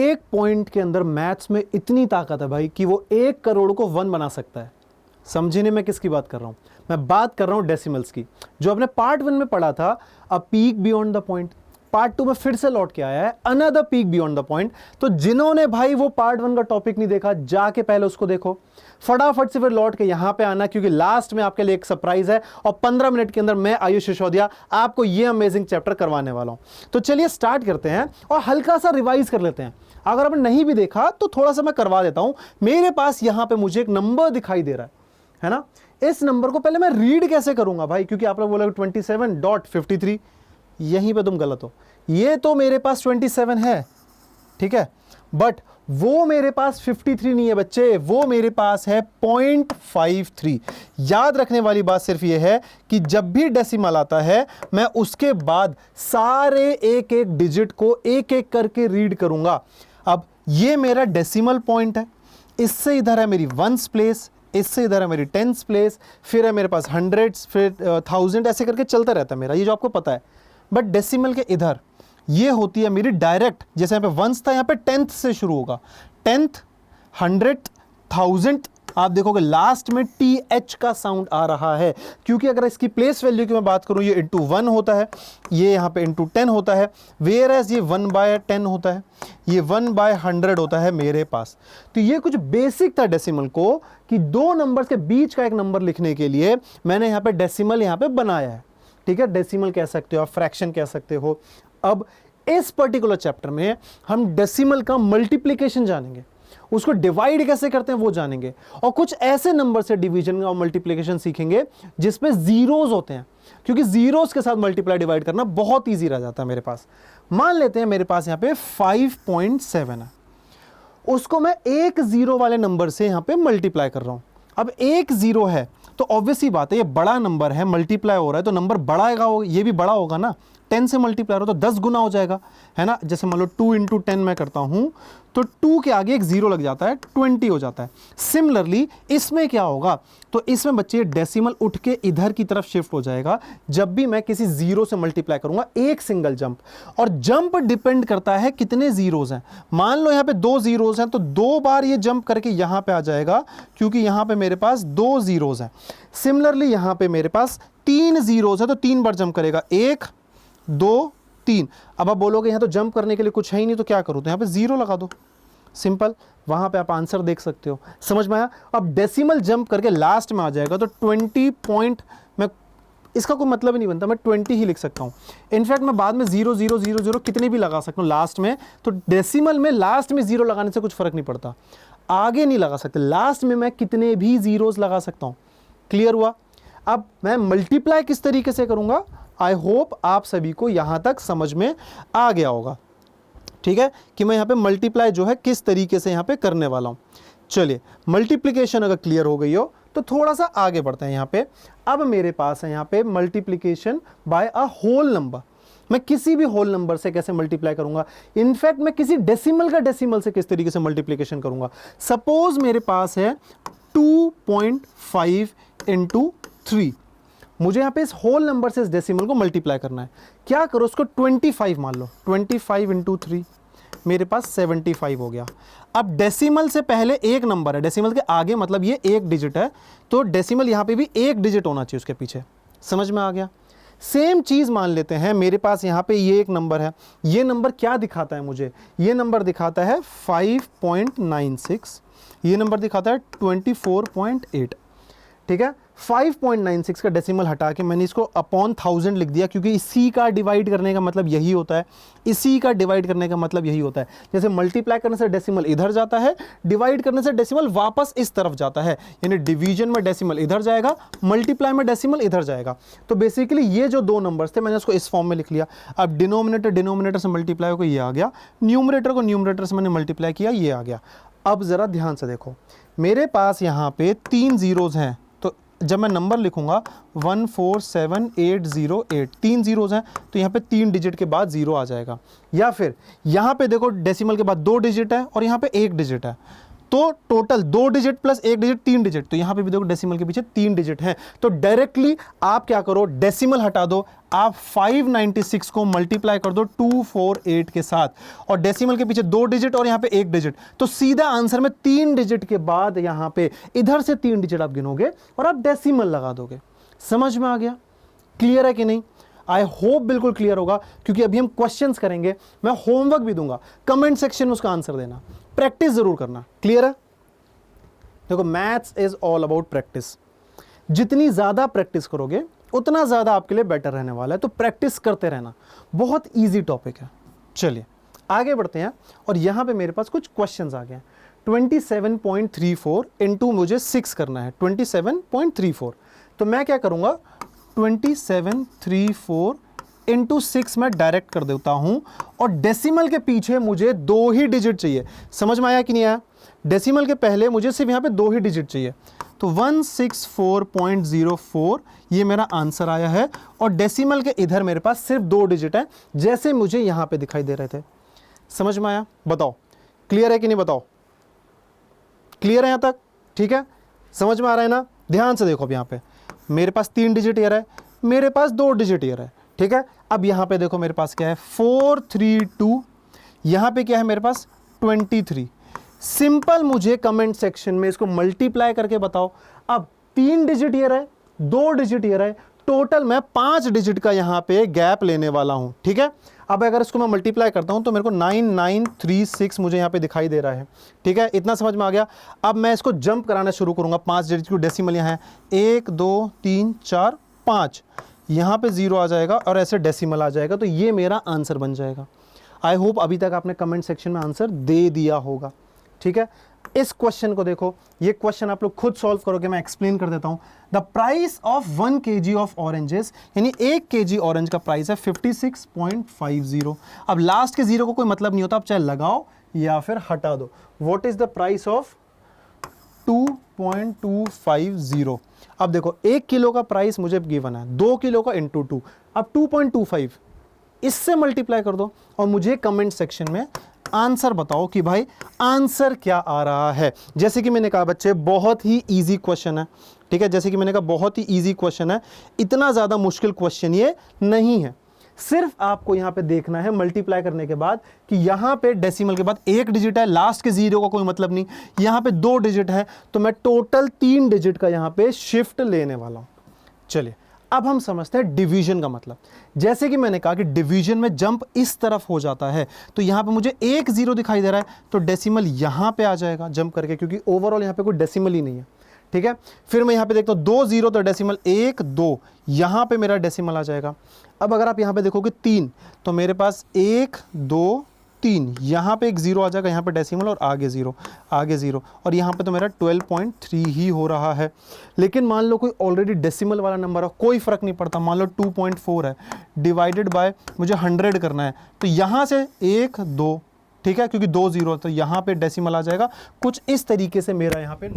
एक पॉइंट के अंदर मैथ्स में इतनी ताकत है भाई कि वो 1 करोड़ को 1 बना सकता है। समझिए मैं किसकी बात कर रहा हूं, मैं बात कर रहा हूं डेसिमल्स की, जो आपने पार्ट 1 में पढ़ा था, अ peak beyond the point. Part 2 में फिर से लौट के आया है, another peak beyond the point. तो जिन्होंने भाई वो पार्ट 1 का टॉपिक नहीं देखा, जाके पहले उसको देखो, फटाफट से फिर लौट के यहां पे आना, क्योंकि लास्ट में आपके लिए एक सरप्राइज है और 15 मिनट के अंदर मैं आयुष सिसोदिया आपको ये अमेजिंग चैप्टर करवाने वाला हूं। तो चलिए स्टार्ट करते हैं और हल्का सा रिवाइज कर लेते हैं। अगर आपने नहीं भी देखा तो थोड़ा सा मैं करवा देता हूं। मेरे पास यहां पे मुझे एक नंबर दिखाई दे रहा है ना। इस नंबर को पहले मैं रीड कैसे करूंगा भाई, क्योंकि आप लोग बोलोगे 27.53, यहीं पे तुम गलत हो। ये तो मेरे पास 27 है, ठीक है, बट वो मेरे पास 53 नहीं है बच्चे, वो मेरे पास है 0.53। याद रखने वाली बात सिर्फ ये है कि जब भी डेसिमल आता है मैं उसके बाद सारे एक एक डिजिट को एक एक करके रीड करूंगा। अब ये मेरा डेसिमल पॉइंट है, इससे इधर है मेरी वंस प्लेस, इससे इधर है मेरी टेंस प्लेस, फिर है मेरे पास हंड्रेड्स, फिर 1000, ऐसे करके चलता रहता है मेरा, ये जो आपको पता है। बट डेसिमल के इधर ये होती है मेरी डायरेक्ट, जैसे यहाँ पे वंस था, यहाँ पे टेंथ से शुरू होगा, टेंथ, 100, 1000, आप देखोगे लास्ट में TH का साउंड आ रहा है, क्योंकि अगर इसकी प्लेस वैल्यू की मैं बात करूं, ये इंटू 1 होता है, ये यहाँ पे इंटू 10 होता है, वेयर एज ये 1/10 होता है, ये 1/100 होता है मेरे पास। तो ये कुछ बेसिक था डेसिमल को, कि दो नंबर्स के बीच का एक नंबर लिखने के लिए मैंने यहाँ पे डेसिमल यहाँ पे बनाया है, ठीक है। डेसिमल कह सकते हो आप, फ्रैक्शन कह सकते हो। अब इस पर्टिकुलर चैप्टर में हम डेसिमल का मल्टीप्लिकेशन जानेंगे, उसको डिवाइड कैसे करते हैं वो जानेंगे, और कुछ ऐसे नंबर से डिवीजन और मल्टीप्लिकेशन सीखेंगे जिसमें जीरोस होते हैं, क्योंकि जीरोस के साथ मल्टीप्लाई डिवाइड करना बहुत इजी रह जाता है मेरे पास। मान लेते हैं मेरे पास यहाँ पे 5.7 है, उसको मैं एक जीरो वाले नंबर से यहाँ पे मल्टीप्लाई कर रहा हूं। अब एक जीरो है तो ऑब्वियसली बात है, ये बड़ा नंबर है, मल्टीप्लाई हो रहा है तो नंबर बढ़ाएगा, ये भी बड़ा होगा ना, 10 से मल्टीप्लाई हो तो 10 गुना हो जाएगा, है ना। जैसे मान लो 2 × 10 मैं करता हूं तो 2 के आगे एक जीरो लग जाता है, 20 हो जाता है। सिमिलरली इसमें क्या होगा, तो इसमें बच्चे डेसिमल उठ के इधर की तरफ शिफ्ट हो जाएगा जब भी मैं किसी जीरो से मल्टीप्लाई करूंगा, एक सिंगल जंप। और जंप डिपेंड करता है कितने जीरोज हैं। मान लो यहाँ पे 2 जीरोज हैं तो 2 बार ये जंप करके यहां पे आ जाएगा, क्योंकि यहां पे मेरे पास 2 जीरोज हैं। सिमिलरली यहां पे मेरे पास 3 जीरोज है तो 3 बार जंप करेगा, 1 2 3। अब आप बोलोगे यहाँ तो जंप करने के लिए कुछ है ही नहीं तो क्या करूँ, तो यहाँ पे जीरो लगा दो, सिंपल। वहां पे आप आंसर देख सकते हो, समझ में आया। अब डेसिमल जंप करके लास्ट में आ जाएगा तो 20 पॉइंट, मैं इसका कोई मतलब ही नहीं बनता, मैं 20 ही लिख सकता हूँ। इनफैक्ट मैं बाद में 0 0 0 0 कितने भी लगा सकता हूँ लास्ट में, तो डेसिमल में लास्ट में जीरो लगाने से कुछ फर्क नहीं पड़ता, आगे नहीं लगा सकते, लास्ट में मैं कितने भी जीरोस लगा सकता हूँ। क्लियर हुआ। अब मैं मल्टीप्लाई किस तरीके से करूंगा, आई होप आप सभी को यहां तक समझ में आ गया होगा, ठीक है, कि मैं यहां पे मल्टीप्लाई जो है किस तरीके से यहां पे करने वाला हूं। चलिए मल्टीप्लिकेशन अगर क्लियर हो गई हो तो थोड़ा सा आगे बढ़ते हैं। यहां पे अब मेरे पास है यहां पे multiplication by a whole number. मैं किसी भी होल नंबर से कैसे मल्टीप्लाई करूंगा, इनफैक्ट मैं किसी डेसिमल का डेसिमल से किस तरीके से मल्टीप्लिकेशन करूंगा। सपोज मेरे पास है 2.5 × 3, मुझे यहाँ पे इस होल नंबर से इस डेसिमल को मल्टीप्लाई करना है। क्या करो, उसको 25 मान लो, 25 × 3 मेरे पास 75 हो गया। अब डेसिमल से पहले एक नंबर है, डेसिमल के आगे मतलब ये एक डिजिट है, तो डेसिमल यहाँ पे भी एक डिजिट होना चाहिए उसके पीछे, समझ में आ गया। सेम चीज मान लेते हैं, मेरे पास यहाँ पे ये एक नंबर है, ये नंबर क्या दिखाता है मुझे, ये नंबर दिखाता है 5.96, ये नंबर दिखाता है 24.8, ठीक है। 5.96 का डेसिमल हटा के मैंने इसको अपॉन 1000 लिख दिया, क्योंकि इसी का डिवाइड करने का मतलब यही होता है, इसी का डिवाइड करने का मतलब यही होता है। जैसे मल्टीप्लाई करने से डेसिमल इधर जाता है, डिवाइड करने से डेसिमल वापस इस तरफ जाता है, यानी डिवीजन में डेसिमल इधर जाएगा, मल्टीप्लाई में डेसिमल इधर जाएगा। तो बेसिकली ये जो दो नंबर्स थे मैंने उसको इस फॉर्म में लिख लिया। अब डिनोमिनेटर से मल्टीप्लाई होकर ये आ गया, न्यूमरेटर को न्यूमरेटर से मैंने मल्टीप्लाई किया, ये आ गया। अब जरा ध्यान से देखो, मेरे पास यहाँ पे 3 जीरोज हैं, जब मैं नंबर लिखूंगा 147808, 3 जीरोज हैं तो यहाँ पे 3 डिजिट के बाद जीरो आ जाएगा। या फिर यहाँ पे देखो डेसिमल के बाद 2 डिजिट है और यहाँ पे 1 डिजिट है, तो total 2 digit plus 1 digit 3 digit, तो यहां पे भी देखो डेसिमल के पीछे 3 डिजिट हैं, तो डायरेक्टली आप क्या करो, डेसिमल हटा दो, आप 596 को मल्टीप्लाई कर दो 248 के साथ, और डेसिमल के पीछे 2 डिजिट और यहां पे 1 डिजिट, तो सीधा आंसर में 3 डिजिट के बाद यहां पे इधर से 3 डिजिट आप गिनोगे और आप डेसिमल लगा दोगे। समझ में आ गया? क्लियर है कि नहीं? आई होप बिल्कुल क्लियर होगा, क्योंकि अभी हम क्वेश्चंस करेंगे, मैं होमवर्क भी दूंगा, कमेंट सेक्शन में उसका आंसर देना, प्रैक्टिस जरूर करना। क्लियर है? देखो maths is all about practice, जितनी ज्यादा प्रैक्टिस करोगे उतना ज्यादा आपके लिए बेटर रहने वाला है, तो प्रैक्टिस करते रहना, बहुत इजी टॉपिक है। चलिए आगे बढ़ते हैं, और यहां पे मेरे पास कुछ क्वेश्चंस आ गए हैं। 27.34 इंटू मुझे 6 करना है, 27.34, तो मैं क्या करूंगा, 2734 इंटू 6 मैं डायरेक्ट कर देता हूं, और डेसिमल के पीछे मुझे 2 ही डिजिट चाहिए। समझ में आया कि नहीं आया? डेसिमल के पहले मुझे सिर्फ यहां पे 2 ही डिजिट चाहिए, तो 164.04 ये मेरा आंसर आया है, और डेसिमल के इधर मेरे पास सिर्फ 2 डिजिट है, जैसे मुझे यहां पे दिखाई दे रहे थे। समझ में आया? बताओ क्लियर है कि नहीं? बताओ क्लियर है यहां तक? ठीक है, समझ में आ रहा है ना? ध्यान से देखो, अब यहां पे मेरे पास 3 डिजिट ईयर है, मेरे पास 2 डिजिट ईयर है, ठीक है। अब यहां पे देखो मेरे पास क्या है, 432, यहां पे क्या है मेरे पास 23। सिंपल मुझे कमेंट सेक्शन में इसको मल्टीप्लाई करके बताओ। अब 3 डिजिट ईयर है, 2 डिजिट ईयर है, टोटल मैं 5 डिजिट का यहां पे गैप लेने वाला हूं, ठीक है। अब अगर इसको मैं मल्टीप्लाई करता हूं तो मेरे को 9936 मुझे यहां पे दिखाई दे रहा है, ठीक है। इतना समझ में आ गया। अब मैं इसको जंप कराना शुरू करूंगा, 5 डिजिट की डेसिमल यहां है, 1 2 3 4 5, यहां पे 0 आ जाएगा और ऐसे डेसिमल आ जाएगा, तो ये मेरा आंसर बन जाएगा। आई होप अभी तक आपने कमेंट सेक्शन में आंसर दे दिया होगा, ठीक है। इस क्वेश्चन को देखो, ये क्वेश्चन आप लोग खुद सॉल्व करोगे, मैं एक्सप्लेन कर देता हूं। The price of 1 kg of oranges, यानी 1 kg ऑरेंज का प्राइस है 56.50। अब लास्ट के 0 को कोई मतलब नहीं होता, आप चाहे लगाओ या फिर हटा दो। What is the price of 2.250। अब देखो 1 किलो का प्राइस मुझे गिवन है, 2 किलो का इंटू 2, अब 2.25 इससे मल्टीप्लाई कर दो, और मुझे कमेंट सेक्शन में आंसर बताओ कि भाई आंसर क्या आ रहा है। जैसे कि मैंने कहा बच्चे, बहुत ही इजी क्वेश्चन है, ठीक है। जैसे कि मैंने कहा बहुत ही इजी क्वेश्चन है, इतना ज्यादा मुश्किल क्वेश्चन ये नहीं है। सिर्फ आपको यहां पे देखना है मल्टीप्लाई करने के बाद कि यहां पे डेसिमल के बाद 1 डिजिट है, लास्ट के 0 का कोई मतलब नहीं, यहां पे 2 डिजिट है, तो मैं टोटल 3 डिजिट का यहां पे शिफ्ट लेने वाला हूं। चलिए अब हम समझते हैं डिवीजन का मतलब। जैसे कि मैंने कहा कि डिवीजन में जंप इस तरफ हो जाता है, तो यहां पे मुझे 1 0 दिखाई दे रहा है, तो डेसिमल यहां पे आ जाएगा जंप करके, क्योंकि ओवरऑल यहां पे कोई डेसिमल ही नहीं है, ठीक है। फिर मैं यहां पे देखता हूं 2 0, तो डेसिमल 1 2, यहां पे मेरा डेसिमल आ जाएगा। अब अगर आप यहां पे देखोगे 3, तो मेरे पास 1 2 3, यहां पे एक 0 आ जाएगा, यहां पे डेसिमल और आगे 0 आगे 0, और यहां पे तो मेरा 12.3 ही हो रहा है। लेकिन मान लो कोई ऑलरेडी डेसिमल वाला नंबर है, कोई फर्क नहीं पड़ता, मान लो 2.4 है, डिवाइडेड बाय मुझे 100 करना है, तो यहां से 1 2, ठीक है, क्योंकि 2 0, तो यहां पे डेसिमल आ जाएगा। कुछ इस तरीके से मेरा यहां पे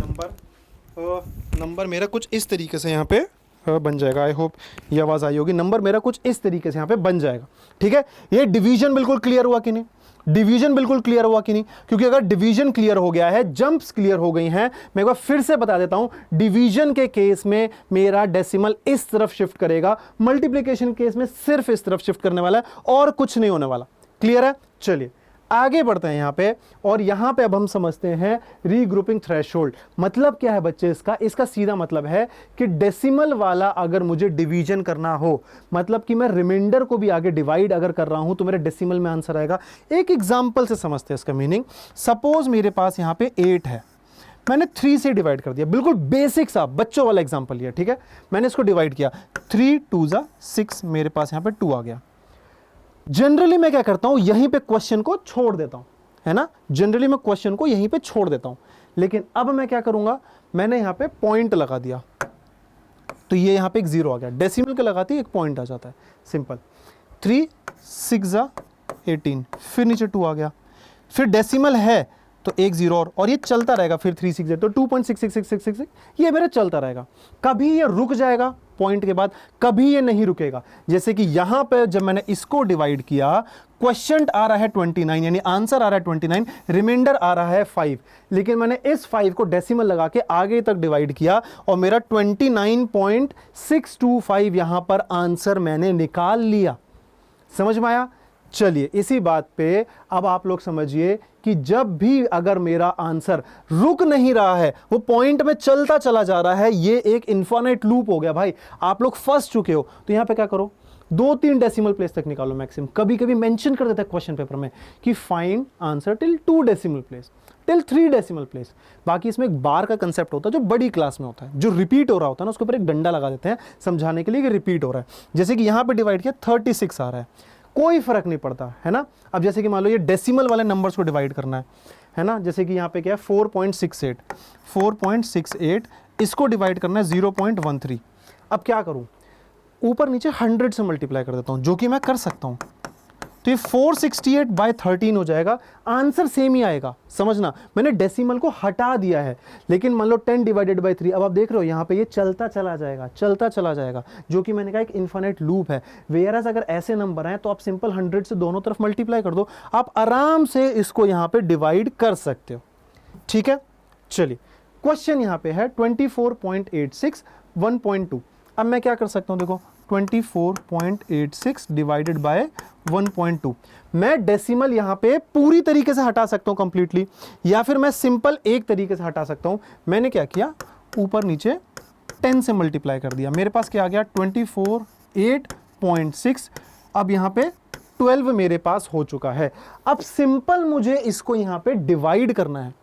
नंबर मेरा कुछ इस तरीके से यहाँ पे बन जाएगा। आई होप ये आवाज़ आई होगी। नंबर मेरा कुछ इस तरीके से यहाँ पे बन जाएगा, ठीक है। ये डिवीजन बिल्कुल क्लियर हुआ कि नहीं? डिवीजन बिल्कुल क्लियर हुआ कि नहीं? क्योंकि अगर डिवीजन क्लियर हो गया है, जंप्स क्लियर हो गई हैं, मैं एक बार फिर से बता देता हूं, डिवीजन के केस में मेरा डेसिमल इस तरफ शिफ्ट करेगा, मल्टीप्लिकेशन केस में सिर्फ इस तरफ शिफ्ट करने वाला है, और कुछ नहीं होने वाला। क्लियर है? चलिए आगे बढ़ते हैं यहां पे, और यहां पे अब हम समझते हैं रीग्रुपिंग थ्रेशोल्ड। मतलब क्या है बच्चे इसका सीधा मतलब है कि डेसिमल वाला अगर मुझे डिवीजन करना हो, मतलब कि मैं रिमाइंडर को भी आगे डिवाइड अगर कर रहा हूं, तो मेरे डेसिमल में आंसर आएगा। एक एग्जांपल से समझते हैं इसका मीनिंग। सपोज मेरे पास यहां पे 8 है, मैंने 3 से डिवाइड कर दिया, बिल्कुल बेसिक सा बच्चों वाला एग्जांपल लिया, ठीक है। मैंने इसको डिवाइड किया, 3 2 6, मेरे पास यहां पे 2 आ गया। जनरली मैं क्या करता हूं, यहीं पे क्वेश्चन को छोड़ देता हूं, है ना। जनरली मैं क्वेश्चन को यहीं पे छोड़ देता हूं, लेकिन अब मैं क्या करूंगा, मैंने यहां पे पॉइंट लगा दिया, तो ये यहां पे एक 0 आ गया। डेसिमल के लगाते ही एक पॉइंट आ जाता है, सिंपल। 3 6 18, फिर नीचे 2 आ गया। फिर डेसिमल है तो एक जीरो और ये चलता रहेगा, फिर 368 तो 2.66666 ये मेरा चलता रहेगा। कभी ये रुक जाएगा पॉइंट के बाद, कभी ये नहीं रुकेगा। जैसे कि यहां पे जब मैंने इसको डिवाइड किया, क्वेश्चन आ रहा है 29 यानी आंसर आ रहा है 29, रिमाइंडर आ रहा है 5, लेकिन मैंने इस 5 को डेसिमल लगा के आगे तक डिवाइड किया और मेरा 29.625 यहां पर आंसर मैंने निकाल लिया। समझ में आया? चलिए इसी बात पे अब आप लोग समझिए कि जब भी अगर मेरा आंसर रुक नहीं रहा है, वो पॉइंट में चलता चला जा रहा है, ये एक इनफाइनाइट लूप हो गया भाई। आप लोग फंस चुके हो, तो यहां पे क्या करो, 2-3 डेसिमल प्लेस तक निकालो मैक्सिमम। कभी कभी मेंशन कर देता है क्वेश्चन पेपर में कि find answer till 2 decimal place, till 3 decimal place. बाकी इसमें एक बार का कंसेप्ट होता है जो बड़ी क्लास में होता है, जो रिपीट हो रहा होता है ना, उसके ऊपर एक डंडा लगा देते हैं समझाने के लिए कि रिपीट हो रहा है। जैसे कि यहां पे डिवाइड किया 36 आ रहा है, कोई फर्क नहीं पड़ता है ना। अब जैसे कि मान लो ये डेसिमल वाले नंबर्स को डिवाइड करना है ना, जैसे कि यहाँ पे क्या है 4.68 इसको डिवाइड करना है 0.13। अब क्या करूँ, ऊपर नीचे 100 से मल्टीप्लाई कर देता हूँ, जो कि मैं कर सकता हूँ। तो ये 468/13 हो जाएगा, आंसर सेम ही आएगा। समझना, मैंने डेसिमल को हटा दिया है, लेकिन मान लो 10/3। अब आप देख रहे हो यहाँ पे ये चलता चला जाएगा, चलता चला जाएगा, जो कि मैंने कहा एक इनफाइनाइट लूप है। वेयरएज अगर ऐसे नंबर हैं तो आप सिंपल 100 से दोनों तरफ मल्टीप्लाई कर दो, आप आराम से इसको यहाँ पे डिवाइड कर सकते हो। ठीक है, चलिए क्वेश्चन यहाँ पे है 24.86 1.2। अब मैं क्या कर सकता हूँ, देखो 24.86 डिवाइडेड बाय 1.2। मैं डेसिमल यहां पे पूरी तरीके से हटा सकता हूं कंप्लीटली, या फिर मैं सिंपल एक तरीके से हटा सकता हूं। मैंने क्या किया, ऊपर नीचे 10 से मल्टीप्लाई कर दिया, मेरे पास क्या आ गया 24.8.6। अब यहां पे 12 मेरे पास हो चुका है। अब सिंपल मुझे इसको यहां पे डिवाइड करना है।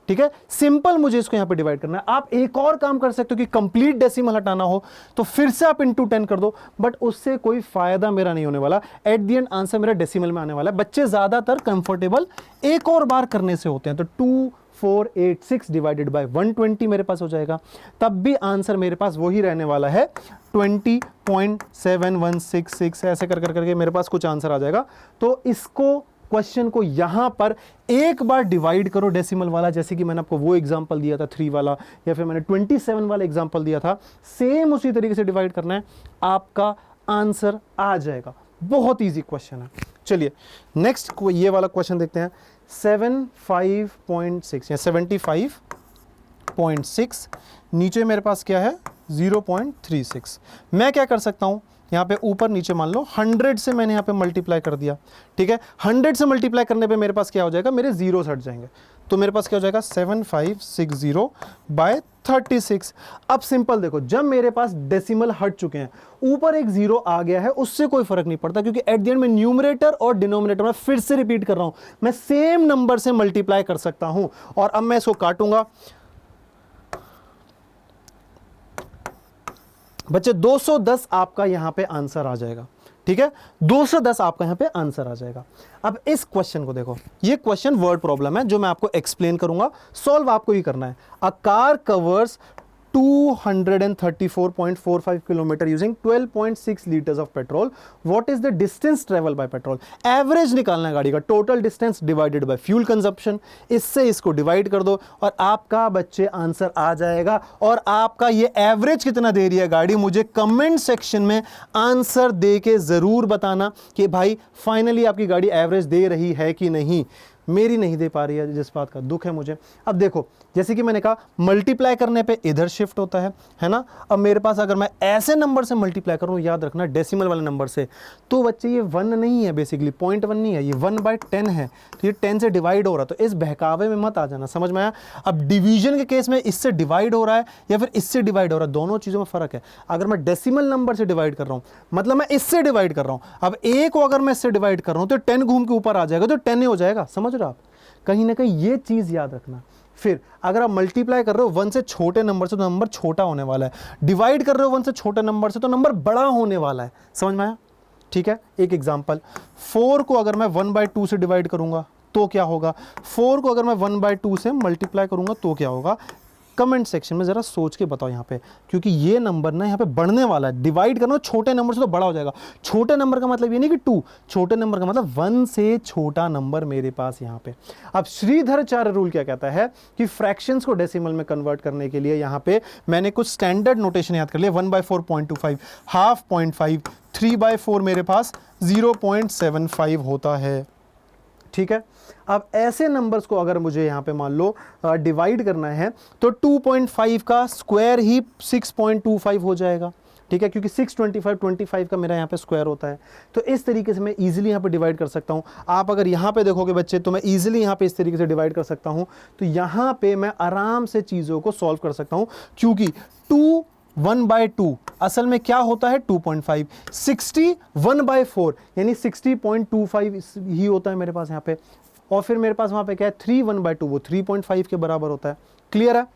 ठीक है, सिंपल मुझे इसको यहां पे डिवाइड करना है। आप एक और काम कर सकते हो कि कंप्लीट डेसिमल हटाना हो तो फिर से आप इंटू 10 कर दो, बट उससे कोई फायदा मेरा नहीं होने वाला। एट द एंड आंसर मेरा डेसिमल में आने वाला है। बच्चे ज्यादातर कंफर्टेबल एक और बार करने से होते हैं, तो 2486 डिवाइडेड बाय 120 मेरे पास हो जाएगा। तब भी आंसर मेरे पास वही रहने वाला है 20.7166। ऐसे कर करके मेरे पास कुछ आंसर आ जाएगा। तो इसको क्वेश्चन को यहां पर एक बार डिवाइड करो डेसिमल वाला, जैसे कि मैंने आपको वो एग्जांपल दिया था 3 वाला, या फिर मैंने 27 वाला एग्जांपल दिया था, सेम उसी तरीके से डिवाइड करना है, आपका आंसर आ जाएगा। बहुत इजी क्वेश्चन है। चलिए नेक्स्ट ये वाला क्वेश्चन देखते हैं। 75.6 या 75.6, नीचे मेरे पास क्या है 0.36। मैं क्या कर सकता हूं, यहाँ पे ऊपर नीचे मान लो 100 से मैंने यहाँ पे मल्टीप्लाई कर दिया। ठीक है, 100 से मल्टीप्लाई करने पे मेरे पास क्या हो जाएगा, मेरे जीरोस हट जाएंगे, तो मेरे पास क्या हो जाएगा 7560/36। अब सिंपल देखो, जब मेरे पास डेसिमल हट चुके हैं, ऊपर एक जीरो आ गया है, उससे कोई फर्क नहीं पड़ता, क्योंकि एट द एंड में न्यूमरेटर और डिनोमिनेटर में फिर से रिपीट कर रहा हूं, मैं सेम नंबर से मल्टीप्लाई कर सकता हूं। और अब मैं इसको काटूंगा, बच्चे 210 आपका यहां पे आंसर आ जाएगा। ठीक है, 210 आपका यहां पे आंसर आ जाएगा। अब इस क्वेश्चन को देखो, ये क्वेश्चन वर्ड प्रॉब्लम है जो मैं आपको एक्सप्लेन करूंगा, सॉल्व आपको ही करना है। A car covers 234.45 kilometre using 12.6 litres of petrol. What is the distance travel by petrol? Average निकालना है गाड़ी का, total distance divided by fuel consumption. इससे इसको डिवाइड कर दो और आपका बच्चे आंसर आ जाएगा। और आपका ये एवरेज कितना दे रही है गाड़ी, मुझे कमेंट सेक्शन में आंसर दे के जरूर बताना कि भाई फाइनली आपकी गाड़ी एवरेज दे रही है कि नहीं। मेरी नहीं दे पा रही है, जिस बात का दुख है मुझे। अब देखो, जैसे कि मैंने कहा मल्टीप्लाई करने पे इधर शिफ्ट होता है ना। अब मेरे पास अगर मैं ऐसे नंबर से मल्टीप्लाई करूं, याद रखना डेसिमल वाले नंबर से, तो बच्चे ये 1 नहीं है, बेसिकली 0.1 नहीं है, ये 1/10 है, तो ये 10 से डिवाइड हो रहा है। तो इस बहकावे में मत आ जाना, समझ में आया? अब डिवीजन के केस में इससे डिवाइड हो रहा है या फिर इससे डिवाइड हो रहा है, दोनों चीज़ों में फ़र्क है। अगर मैं डेसिमल नंबर से डिवाइड कर रहा हूँ, मतलब मैं इससे डिवाइड कर रहा हूँ, अब ए को अगर मैं इससे डिवाइड कर रहा हूँ तो 10 घूम के ऊपर आ जाएगा, तो 10 ही हो जाएगा। समझ रहे हो आप? कहीं ना कहीं ये चीज़ याद रखना। फिर अगर आप मल्टीप्लाई कर रहे हो 1 से छोटे नंबर से, तो नंबर छोटा होने वाला है। डिवाइड कर रहे हो 1 से छोटे नंबर से, तो नंबर बड़ा होने वाला है। समझ में आया? ठीक है, एक एग्जांपल, 4 को अगर मैं 1/2 से डिवाइड करूंगा तो क्या होगा, 4 को अगर मैं 1/2 से मल्टीप्लाई करूंगा तो क्या होगा, कमेंट सेक्शन में ज़रा सोच के बताओ यहाँ पे, क्योंकि ये नंबर ना यहाँ पे बढ़ने वाला है। डिवाइड करना छोटे नंबर से तो बड़ा हो जाएगा। छोटे नंबर का मतलब ये नहीं कि 2, छोटे नंबर का मतलब 1 से छोटा नंबर मेरे पास यहाँ पे। अब श्रीधराचार्य रूल क्या कहता है कि फ्रैक्शंस को डेसिमल में कन्वर्ट करने के लिए यहाँ पे मैंने कुछ स्टैंडर्ड नोटेशन याद कर लिया। 1/4.25, हाफ 0.5, 3/4 मेरे पास 0.75 होता है। ठीक है, अब ऐसे नंबर्स को अगर मुझे यहाँ पे मान लो डिवाइड करना है तो 2.5 का स्क्वायर ही 6.25 हो जाएगा। ठीक है, क्योंकि 625 का मेरा यहाँ पे स्क्वायर होता है। तो इस तरीके से मैं इजीली यहाँ पे डिवाइड कर सकता हूँ। आप अगर यहाँ पे देखोगे बच्चे तो मैं इजीली यहाँ पे इस तरीके से डिवाइड कर सकता हूँ। तो यहाँ पे मैं आराम से चीज़ों को सॉल्व कर सकता हूँ, क्योंकि 1/2 असल में क्या होता है 2.5, 60 1/4 यानी 60.25 ही होता है मेरे पास यहाँ पे। और फिर मेरे पास वहाँ पे क्या है 3 1/2, वो 3.5 के बराबर होता है। क्लियर है?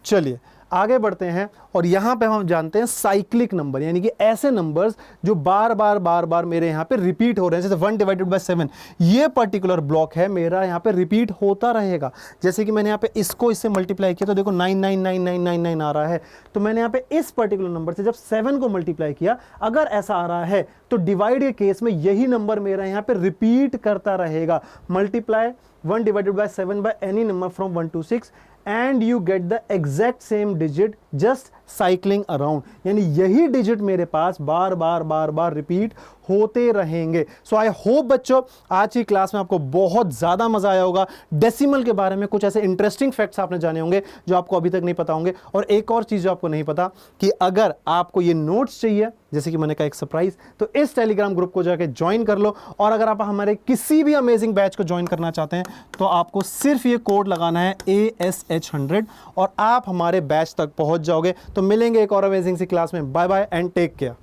चलिए आगे बढ़ते हैं और यहाँ पे हम जानते हैं साइक्लिक नंबर, यानी कि ऐसे नंबर्स जो बार बार मेरे यहाँ पे रिपीट हो रहे हैं। जैसे 1/7 ये पर्टिकुलर ब्लॉक है मेरा, यहाँ पे रिपीट होता रहेगा। जैसे कि मैंने यहाँ पे इसको इससे मल्टीप्लाई किया तो देखो 999999 आ रहा है। तो मैंने यहाँ पे इस पर्टिकुलर नंबर से जब 7 को मल्टीप्लाई किया, अगर ऐसा आ रहा है तो डिवाइड के केस में यही नंबर मेरा यहाँ पे रिपीट करता रहेगा। Multiply 1/7 by any number from 1 to 6 and you get the exact same digit just cycling around, यानी यही डिजिट मेरे पास बार बार रिपीट होते रहेंगे। सो आई होप बच्चों आज की क्लास में आपको बहुत ज्यादा मजा आया होगा। डेसिमल के बारे में कुछ ऐसे इंटरेस्टिंग फैक्ट्स आपने जाने होंगे जो आपको अभी तक नहीं पता होंगे। और एक और चीज जो आपको नहीं पता कि अगर आपको ये नोट्स चाहिए, जैसे कि मैंने कहा एक सरप्राइज, तो इस टेलीग्राम ग्रुप को जाके ज्वाइन कर लो। और अगर आप हमारे किसी भी अमेजिंग बैच को ज्वाइन करना चाहते हैं तो आपको सिर्फ ये कोड लगाना है ASH100 और आप हमारे बैच तक पहुंच जाओगे। तो मिलेंगे एक और अमेजिंग सी क्लास में। Bye bye and take care.